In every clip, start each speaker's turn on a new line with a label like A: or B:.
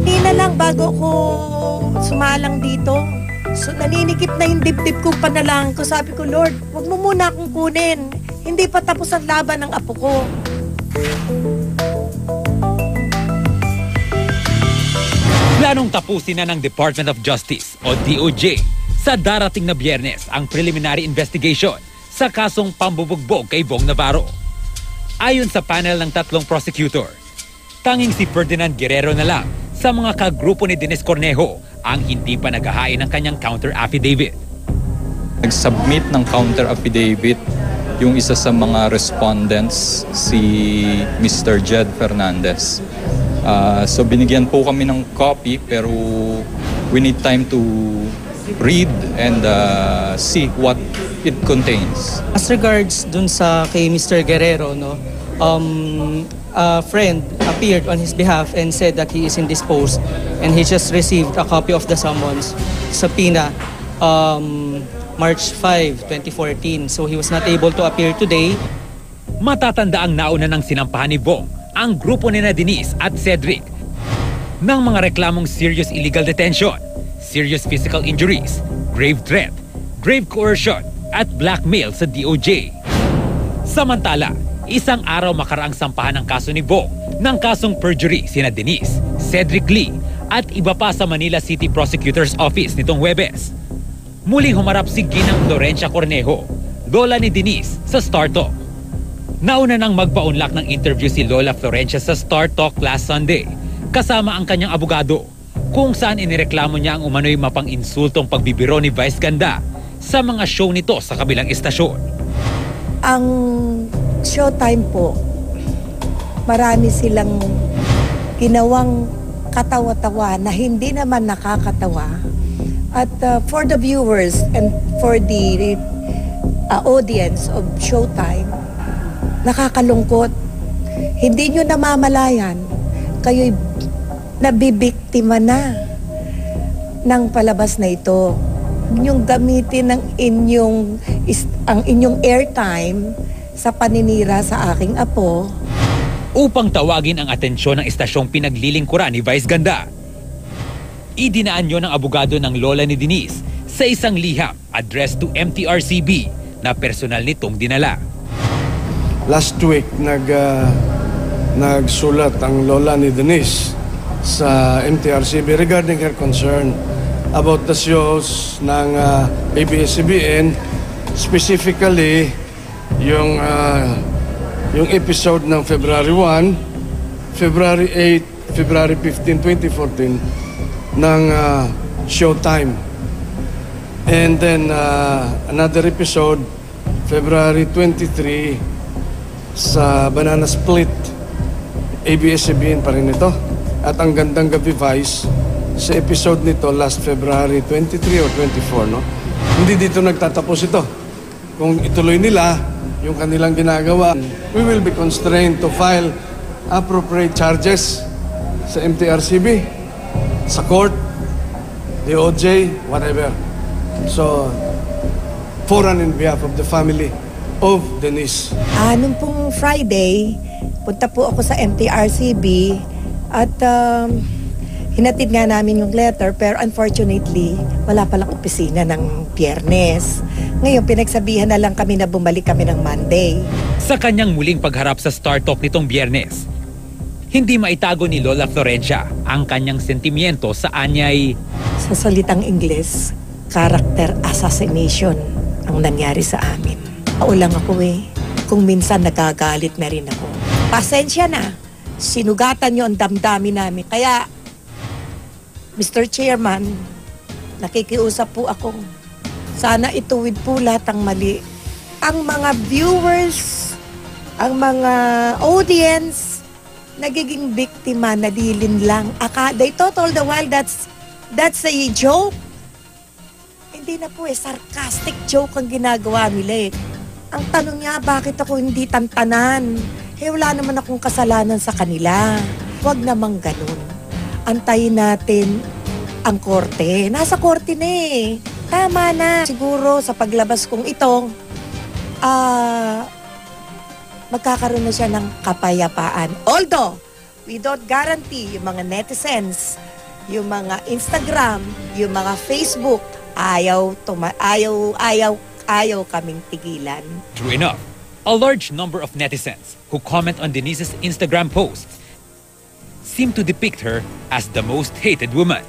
A: Hindi lang bago ko sumalang dito. So naninikip na yung dibdib ko, panalangin ko. Sabi ko, Lord, wag mo muna akong kunin. Hindi pa tapos ang laban ng apo ko.
B: Planong tapusin na ng Department of Justice o DOJ sa darating na Biyernes ang preliminary investigation sa kasong pambubugbog kay Bong Navarro. Ayon sa panel ng 3 prosecutor, tanging si Ferdinand Guerrero na lang sa mga kagrupo ni Denise Cornejo ang hindi pa naghahain ng kanyang counter affidavit.
C: Nag-submit ng counter affidavit yung isa sa mga respondents, si Mr. Jed Fernandez. So binigyan po kami ng copy pero we need time to read and see what it contains.
D: As regards dun sa kay Mr. Guerrero, no, a friend appeared on his behalf and said that he is indisposed and he just received a copy of the summons subpoena March 5, 2014. So he was not able to appear today.
B: Matatanda ang nauna ng sinampahan ni Bong ang grupo ni Denise at Cedric ng mga reklamong serious illegal detention, serious physical injuries, grave threat, grave coercion at blackmail sa DOJ. Samantala, isang araw makaraang sampahan ng kaso ni Bong ng kasong perjury sina Denise, Cedric Lee at iba pa sa Manila City Prosecutor's Office nitong Huwebes. Muling humarap si Ginang Florencia Cornejo, lola ni Denise, sa Star Talk. Nauna nang magpaunlak ng interview si Lola Florencia sa Star Talk last Sunday, kasama ang kanyang abogado, kung saan inireklamo niya ang umano'y mapang-insultong pagbibiro ni Vice Ganda sa mga show nito sa kabilang istasyon.
A: Ang Showtime po, marami silang ginawang katawa-tawa na hindi naman nakakatawa. At for the viewers and for the audience of Showtime, nakakalungkot. Hindi nyo namamalayan, kayo'y nabibiktima na ng palabas na ito. Inyong gamitin ang inyong airtime sa paninira sa aking apo.
B: Upang tawagin ang atensyon ng istasyong pinaglilingkuran ni Vice Ganda, idinaan nyo ng abogado ng lola ni Denise sa isang liham addressed to MTRCB na personal nitong dinala.
E: Last week, nagsulat ang lola ni Denise sa MTRCB regarding her concern about the shows ng ABS-CBN, specifically yung episode ng February 1, February 8, February 15, 2014 ng Showtime. And then another episode, February 23, sa Banana Split, ABS-CBN pa rin ito. At ang Gandang Gabi Vice, sa episode nito last February 23 or 24, no? Hindi dito nagtatapos ito. Kung ituloy nila yung kanilang ginagawa, we will be constrained to file appropriate charges sa MTRCB, sa court, DOJ, whatever. So, for and in behalf of the family of Denise.
A: Nung pong Friday, punta po ako sa MTRCB at hinatid nga namin yung letter, pero unfortunately, wala palang opisina ng Biyernes. Ngayon, pinagsabihan na lang kami na bumalik kami ng Monday.
B: Sa kanyang muling pagharap sa Star Talk nitong Biyernes, hindi maitago ni Lola Florencia ang kanyang sentimiento sa anyay.
A: Sa salitang Ingles, character assassination ang nangyari sa amin. Paulang ako kung minsan nagagalit na rin ako. Pasensya na, sinugatan nyo ang damdamin namin. Kaya, Mr. Chairman, nakikiusap po ako. Sana ituwid po lahat ang mali. Ang mga viewers, ang mga audience, nagiging biktima, nalilin lang. They thought all the while that's a joke. Hindi na po sarcastic joke ang ginagawa nila Ang tanong niya, bakit ako hindi tantanan? Wala naman akong kasalanan sa kanila. Huwag namang ganun. Antayin natin ang korte. Nasa korte na Tama na. Siguro sa paglabas kong ito, magkakaroon na siya ng kapayapaan. Although, we don't guarantee yung mga netizens, yung mga Instagram, yung mga Facebook, ayaw kaming tigilan.
B: True enough, a large number of netizens who comment on Denise's Instagram posts seem to depict her as the most hated woman.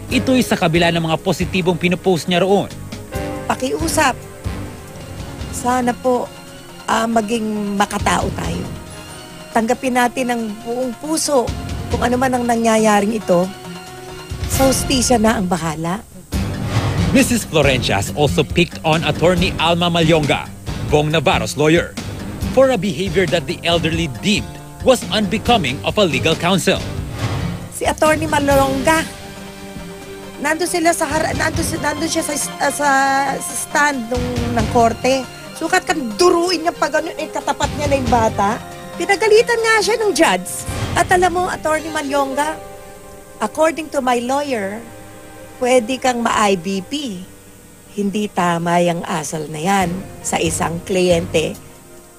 B: Ito'y sa kabila ng mga positibong pinopost niya roon.
A: Pakiusap. Sana po maging makatao tayo. Tanggapin natin ng buong puso kung ano man ang nangyayaring ito. Sa hustisya na ang bahala.
B: Mrs. Florencia has also picked on attorney Alma Malyonga, Bong Navarro's lawyer, for a behavior that the elderly deemed was unbecoming of a legal counsel.
A: Si Attorney Malyonga, nandun siya sa stand ng korte. Sukat kang duruin niya pag ganun, katapat niya na yung bata. Pinagalitan nga siya ng judge. At alam mo, Attorney Malyonga, according to my lawyer, pwede kang ma-IBP. Hindi tama yung asal na yan sa isang kliyente.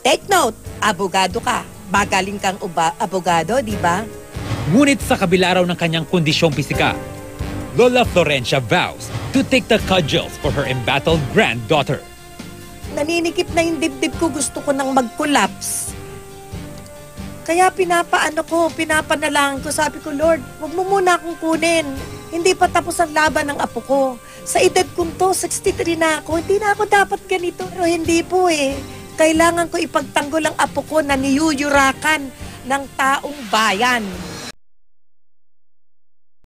A: Take note, abogado ka. Magaling kang abogado, di ba?
B: Ngunit sa kabila raw ng kanyang kondisyong pisika, Lola Florencia vows to take the cudgels for her embattled granddaughter.
A: Naninikip na yung dibdib ko, gusto ko nang mag-collapse. Kaya pinapanalangin ko, sabi ko, Lord, huwag mo muna akong kunin. Hindi pa tapos ang laban ng apo ko. Sa edad kong to, 63 na ako, hindi na ako dapat ganito. Pero hindi po eh. Kailangan ko ipagtanggol ang apo ko na niyuyurakan ng taong bayan.